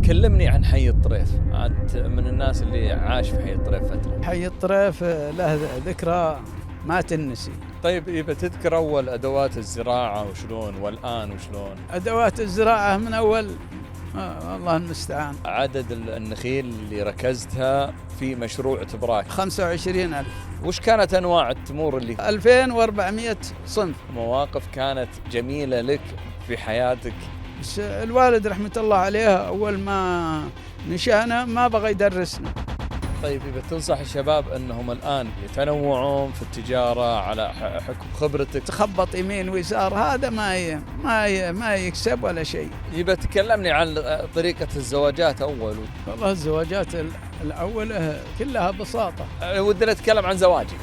كلمني عن حي الطريف. أنت من الناس اللي عاش في حي الطريف فترة. حي الطريف له ذكرى ما تنسي. طيب إذا تذكر أول أدوات الزراعة وشلون والآن وشلون؟ أدوات الزراعة من أول الله المستعان. عدد النخيل اللي ركزتها في مشروع تبراك 25,000. وش كانت أنواع التمور اللي 2400 صنف. مواقف كانت جميلة لك في حياتك؟ بس الوالد رحمة الله عليه أول ما نشأنا ما بغى يدرسنا. طيب إذا تنصح الشباب أنهم الآن يتنوعون في التجارة على حكم خبرتك، تخبط يمين ويسار هذا ما يكسب ولا شيء. يبقى تكلمني عن طريقة الزواجات أول. والله الزواجات الأولى كلها بساطة. ودنا نتكلم عن زواجك.